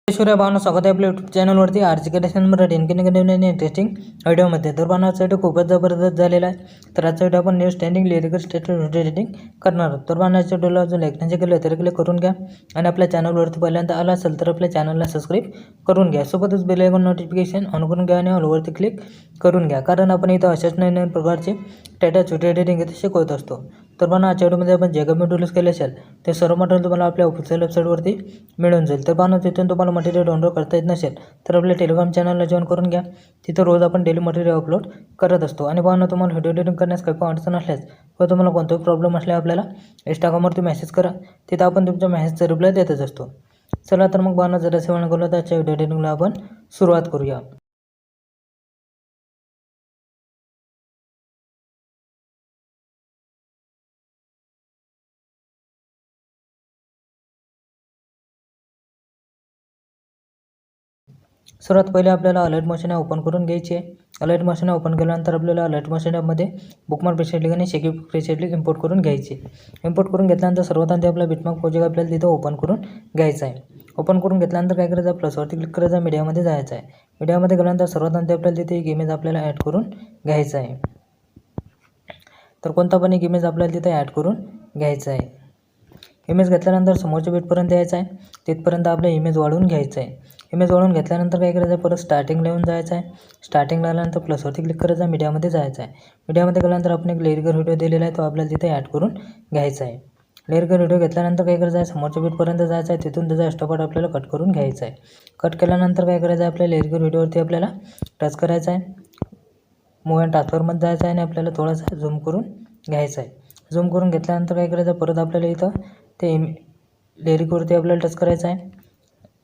सूर्य भावना स्वागत आहे आपल्या यूट्यूब चॅनलवरती आरजी क्रिएशन मराठी नवीन इंटरेस्टिंग व्हिडिओमध्ये. तर भावना व्हिडिओ खूपच जबरदस्त झालेला आहे. तर आजचा व्हिडिओ आपण new standing lyrical statement editing करणार आहोत. तर भावना व्हिडिओला अजून लाईक नाही केलं तर क्लिक करून घ्या आणि आपल्या चॅनलवरती पहिल्यांदा आला असेल तर आपल्या चॅनलला सबस्क्राईब करून घ्या. सोबतच बेल आयकॉन नोटिफिकेशन ऑन करून घ्या आणि ऑलवरती क्लिक करून घ्या, कारण आपण इथं अशाच नवीन प्रकारचे स्टेटस व्हिडिओ एडिटिंग इथे शिकवत असतो. तर भावना आजच्या व्हिडिओमध्ये आपण जे काही मटेरियल्स केले असेल ते सर्व मटेरियल तुम्हाला आपल्या ऑफिशियल वेबसाईटवरती मिळून जाईल. तर भावना तिथून तुम्हाला मटेरियल डाउनलोड करता येत नसेल तर आपल्या टेलिग्राम चॅनलला जॉईन करून घ्या. तिथं रोज आपण डेली मटेरियल अपलोड करत असतो. आणि भावना तुम्हाला व्हिडिओ एडिटिंग करण्यास काही पण अडचण असल्यास किंवा तुम्हाला कोणताही प्रॉब्लेम असल्यास आपल्याला इंस्टाग्रामवरती मेसेज करा, तिथं आपण तुमच्या मेसेजचा रिप्लाय देतच असतो. चला तर मग भावना जरासे वेळ करू तर आजच्या व्हिडिओ एडिटिंगला आपण सुरुवात करूया. सर्वात पहिले आपल्याला अलर्ट मोशन ॲप ओपन करून घ्यायची आहे. अलर्ट मोशन ॲप ओपन केल्यानंतर आपल्याला अलर्ट मोशन ॲपमध्ये बुकमार्क प्रीसेट लिंक आणि शेकी प्रीसेट लिंक इम्पोर्ट करून घ्यायची. इम्पोर्ट करून घेतल्यानंतर सर्वात आधी आपला बिटमार्क प्रोजेक्ट आपल्याला तिथं ओपन करून घ्यायचा आहे. ओपन करून घेतल्यानंतर काय करायचं, प्लसवरती क्लिक करायचं, मीडियामध्ये जायचं आहे. मीडियामध्ये गेल्यानंतर सर्वात आधी आपल्याला तिथे एक इमेज आपल्याला ॲड करून घ्यायचा आहे. तर कोणता पण एक इमेज आपल्याला तिथे ॲड करून घ्यायचा आहे. इमेज घेतल्यानंतर समोरच्या बीटपर्यंत यायचं आहे. तिथपर्यंत आपलं इमेज वाढवून घ्यायचं आहे. इमेज वाढवून घेतल्यानंतर काय करायचं, परत स्टार्टिंगला येऊन जायचं आहे. स्टार्टिंगला आल्यानंतर प्लसवरती क्लिक करायचं, मीडियामध्ये जायचं आहे. मीडियामध्ये गेल्यानंतर आपण एक लेअरगर व्हिडिओ दिलेला आहे, तो आपल्याला तिथे ॲड करून घ्यायचा आहे. लेअरगर व्हिडिओ घेतल्यानंतर काय करायचं आहे, समोरच्या बीटपर्यंत जायचं आहे. तिथून त्याचा एक्स्ट्रा पार्ट आपल्याला कट करून घ्यायचा आहे. कट केल्यानंतर काय करायचं आहे, आपल्या लेअरगर व्हिडिओवरती आपल्याला टच करायचं आहे. मूव्ह अँड ट्रान्सफरमध्ये जायचं आहे आणि आपल्याला थोडासा झूम करून घ्यायचा आहे. झूम करून घेतल्यानंतर काय करायचं, परत आपल्याला इथं ते लेअरवरती आपल्याला टच करायचं आहे.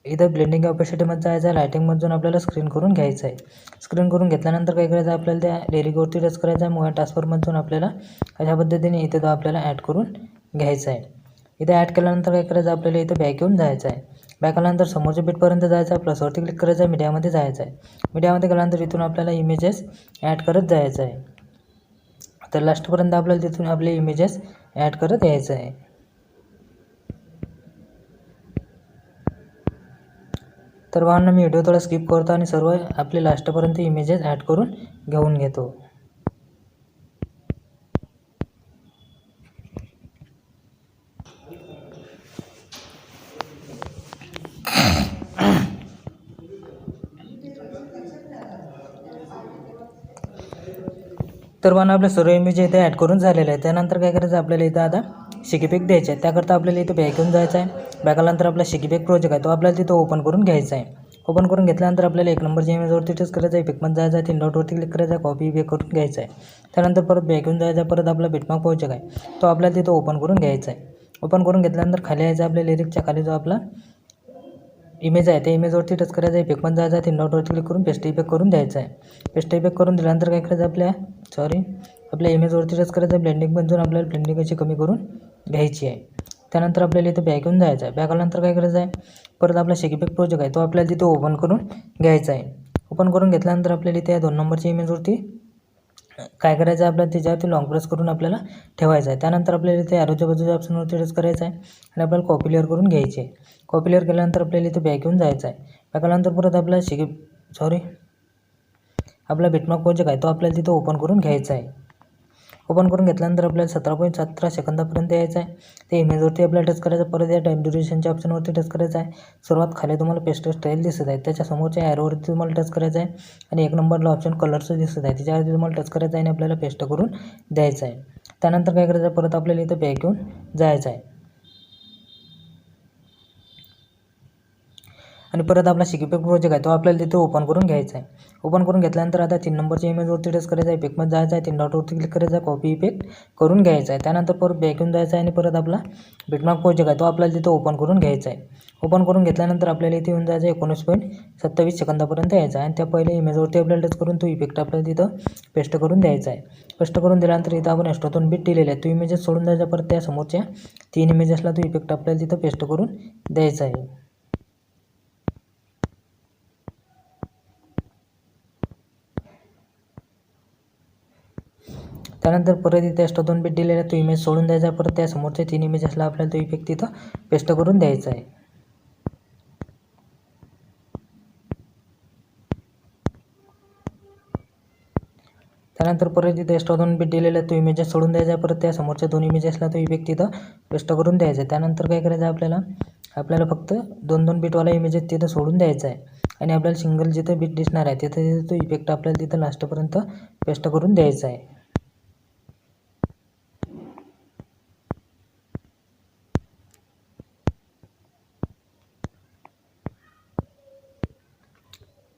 इथं ब्लेंडिंग ऑपेसिटीमध्ये जायचं आहे. लायटिंगमधून आपल्याला स्क्रीन करून घ्यायचं आहे. स्क्रीन करून घेतल्यानंतर काय करायचं, आपल्याला त्या लेअरवरती टच करायचं आहे. मूव्ह अँड ट्रान्सफरमधून आपल्याला अशा पद्धतीने इथे तो आपल्याला ॲड करून घ्यायचा आहे. इथे ॲड केल्यानंतर काय करायचं, आपल्याला इथं बॅक येऊन जायचं आहे. बॅक आल्यानंतर समोरच्या बीटपर्यंत जायचं आहे. प्लसवरती क्लिक करायचं आहे, मीडियामध्ये जायचं आहे. मीडियामध्ये गेल्यानंतर इथून आपल्याला इमेजेस ॲड करत जायचं आहे. तर लास्टपर्यंत आपल्याला तिथून आपले इमेजेस ॲड करत यायचं आहे. तर भावना मी व्हिडिओ थोडा स्किप करतो आणि सर्व आपले लास्टपर्यंत इमेजेस ॲड करून घेऊन घेतो. तर भावना आपले सर्व इमेज इथे ॲड करून झालेले आहे. त्यानंतर काय करायचं, आपल्याला इथं आता शिकीपॅक द्यायचे आहे. त्याकरता आपल्याला इथं बॅक येऊन जायचं आहे. बॅक आल्यानंतर आपला शिकीपॅक प्रोजेक्ट आहे, तो आपल्याला तिथं ओपन करून घ्यायचा आहे. ओपन करून घेतल्यानंतर आपल्याला एक नंबरच्या इमेजवरती टच करायचं आहे. पिकमध्ये जायचं आहे. 3 डॉटवरती क्लिक करायचं आहे. कॉपी बॅक करून घ्यायचं आहे. त्यानंतर परत बॅक येऊन जायचं आहे. परत आपला बिटमार्क प्रोजेक्ट आहे, तो आपल्याला तिथं ओपन करून घ्यायचा आहे. ओपन करून घेतल्यानंतर खाली यायचं आहे. आपल्या लिरिकच्या खाली जो आपला इमेज आहे त्या इमेजवरती टच करायचं आहे. पिकमध्ये जायचं आहे. 3 डॉटवरती क्लिक करून पेस्ट इफेक्ट करून द्यायचं आहे. पेस्ट इफेक्ट करून दिल्यानंतर काय करायचं, आपल्या इमेजवरती टच करायचं आहे. ब्लेंडिंगमधून आपल्याला ब्लेंडिंग अशी कमी करून घ्यायची आहे. त्यानंतर आपल्याला इथं बॅक येऊन जायचं आहे. बॅक आल्यानंतर काय करायचं आहे, परत आपला शिकीपॅक प्रोजेक्ट आहे, तो आपल्याला तिथे ओपन करून घ्यायचा आहे. ओपन करून घेतल्यानंतर आपल्याला इथे या 2 नंबरच्या इमेजवरती काय करायचं आहे, आपल्याला त्याच्यावरती लॉंग प्रेस करून आपल्याला ठेवायचं आहे. त्यानंतर आपल्याला इथे ॲरोच्या बाजूच्या ऑप्शनवरती टच करायचं आहे आणि आपल्याला कॉपी लेअर करून घ्यायची आहे. कॉपी लेअर केल्यानंतर आपल्याला इथे बॅक येऊन जायचं आहे. बॅक आल्यानंतर परत आपला आपला बिटमार्क प्रोजेक्ट आहे, तो आपल्याला तिथे ओपन करून घ्यायचा आहे. ओपन करून घेतल्यानंतर आपल्याला 17.17 सेकंदापर्यंत यायचं आहे. ते इमेजवरती आपल्याला टच करायचं. परत या टाईम ड्युरेशनच्या ऑप्शनवरती टच करायचं आहे. सर्वात खाली तुम्हाला पेस्ट स्टाईल दिसत आहे, त्याच्या समोरच्या ॲरोवरती तुम्हाला टच करायचं आहे आणि एक नंबरला ऑप्शन कलरचं दिसत आहे, त्याच्यावरती तुम्हाला टच करायचं आहे आणि आपल्याला पेस्ट करून द्यायचं आहे. त्यानंतर काय करायचं, परत आपल्याला इथं बॅक येऊन जायचं आहे आणि परत आपला शिकीपॅक प्रोजेक्ट आहे, तो आपल्याला तिथे ओपन करून घ्यायचा आहे. ओपन करून घेतल्यानंतर आता 3 नंबरच्या इमेजवरती टच करायचं आहे. पिकमध्ये जायचं आहे. 3 डॉटवरती क्लिक करायचं आहे. कॉपी इफेक्ट करून घ्यायचा आहे. त्यानंतर परत बॅक येऊन जायचं आहे आणि परत आपला बिटमार्क प्रोजेक्ट आहे, तो आपल्याला तिथे ओपन करून घ्यायचा आहे. ओपन करून घेतल्यानंतर आपल्याला इथे येऊन जायचं आहे. 19.27 सेकंदापर्यंत यायचं आहे आणि त्या पहिल्या इमेजवरती आपल्याला टच करून तो इफेक्ट आपल्याला तिथं पेस्ट करून द्यायचा आहे. पेस्ट करून दिल्यानंतर इथं आपण एक्स्ट्रा 2 बीट दिलेले आहेत, तो इमेजेस सोडून द्यायचा. परत त्या समोरच्या 3 इमेजेसला तो इफेक्ट आपल्याला तिथं पेस्ट करून द्यायचा आहे. त्यानंतर परत इथे एक्स्ट्रा 2 बीट दिलेला तो इमेज सोडून द्यायचा. परत त्या समोरच्या 3 इमेजेसला आपल्याला तो इफेक्ट तिथं पेस्ट करून द्यायचा आहे. त्यानंतर परत इथे एक्स्ट्रा 2 बिट दिलेला आहे तो इमेजेस सोडून द्यायचा आहे. परत त्या समोरच्या 2 इमेजेसला तो इफेक्ट तिथं पेस्ट करून द्यायचा आहे. त्यानंतर काय करायचं आहे आपल्याला फक्त 2 बिटवाला इमेजेस तिथं सोडून द्यायचा आहे आणि आपल्याला सिंगल जिथं बिट दिसणार आहे तिथं तो इफेक्ट आपल्याला तिथं लास्टपर्यंत पेस्ट करून द्यायचा आहे.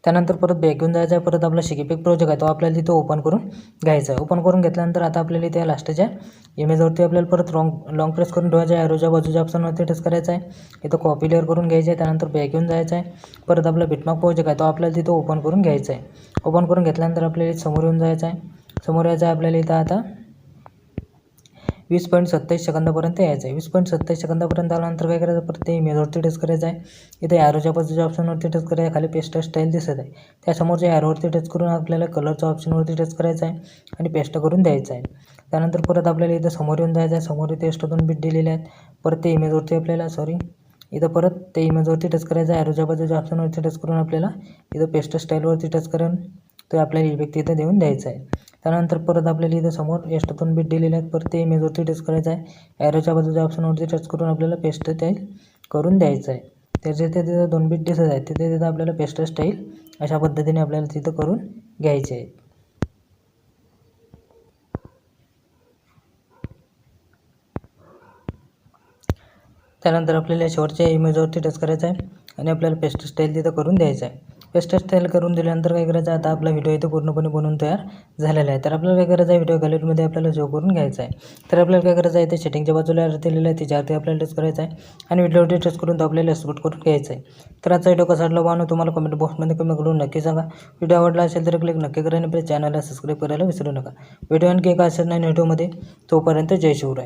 त्यानंतर परत बॅक घेऊन जायचं आहे. परत आपला शेकीपॅक प्रोजेक्ट आहे तो आपल्याला तिथं ओपन करून घ्यायचा आहे. ओपन करून घेतल्यानंतर आता आपल्याला त्या लास्टच्या इमेजवरती आपल्याला परत लॉंग प्रेस करून ठेवायचं आहे. ॲरोच्या बाजूच्या ऑप्शनवरती टच करायचं आहे. इथं कॉपी लेअर करून घ्यायचं आहे. त्यानंतर बॅक घेऊन जायचं आहे. परत आपला बिटमार्क प्रोजेक्ट आहे तो आपल्याला तिथं ओपन करून घ्यायचा आहे. ओपन करून घेतल्यानंतर आपल्याला समोर येऊन जायचं आहे. समोर यायचं आहे आपल्याला इथं आता 20.27 सेकंदापर्यंत यायचं आहे. 20.27 सेकंदापर्यंत आल्यानंतर काय करायचं परत ते इमेजवरती टच करायचं आहे. इथे ॲरोच्या बाजूच्या ऑप्शनवरती टच करायचं. खाली पेस्ट स्टाईल दिसत आहे त्या समोरच्या ॲरोवरती टच करून आपल्याला कलरच्या ऑप्शनवरती टच करायचं आहे आणि पेस्ट करून द्यायचं आहे. त्यानंतर परत आपल्याला इथं समोर येऊन जायचं आहे. समोर इथे एक्स्ट्रा 2 बिट दिलेले आहेत. परत ते इमेजवरती आपल्याला इथं परत ते इमेजवरती टच करायचं आहे. ॲरोच्या बाजूच्या ऑप्शनवरती टच करून आपल्याला इथं पेस्ट स्टाईलवरती टच करून तो आपल्याला इफेक्ट इथं देऊन द्यायचा आहे. त्यानंतर परत आपल्याला इथं समोर एक्स्ट्रा 2 बिट दिलेले आहेत. परत ते इमेजवरती टच करायचं आहे. ॲरोच्या बाजूच्या ऑप्शनवरती टच करून आपल्याला पेस्ट स्टाईल करून द्यायचं आहे. त्याच्या तिथं 2 बिट दिसत आहेत तिथं आपल्याला पेस्ट स्टाईल अशा पद्धतीने आपल्याला तिथं करून घ्यायचे आहे. त्यानंतर आपल्याला शेवटच्या इमेजवरती टच करायचं आहे आणि आपल्याला पेस्ट स्टाईल तिथं करून द्यायचं आहे. पेस्ट स्टाईल करून दिल्यानंतर काय करायचं आता आपला व्हिडिओ इथं पूर्णपणे बनवून तयार झालेला आहे. तर आपल्याला काय करायचं आहे व्हिडिओ गॅलरीमध्ये आपल्याला सेव्ह करून घ्यायचा आहे. तर आपल्याला काय करायचं आहे ते सेटिंगच्या बाजूला दिलेलं आहे त्याच्यावरती आपल्याला टच करायचं आहे आणि व्हिडिओवरती टच करून तो आपल्याला एक्सपोर्ट करून घ्यायचा आहे. तर आजचा व्हिडिओ कसा वाटला बानो तुम्हाला कमेंट बॉक्समध्ये कमेंट करून नक्की सांगा. व्हिडिओ आवडला असेल तर क्लिक नक्की करा आणि आपल्या चॅनलला सबस्क्राईब करायला विसरू नका. व्हिडिओ आणखी एका असेल नाही व्हिडिओमध्ये तोपर्यंत जय शिवराय.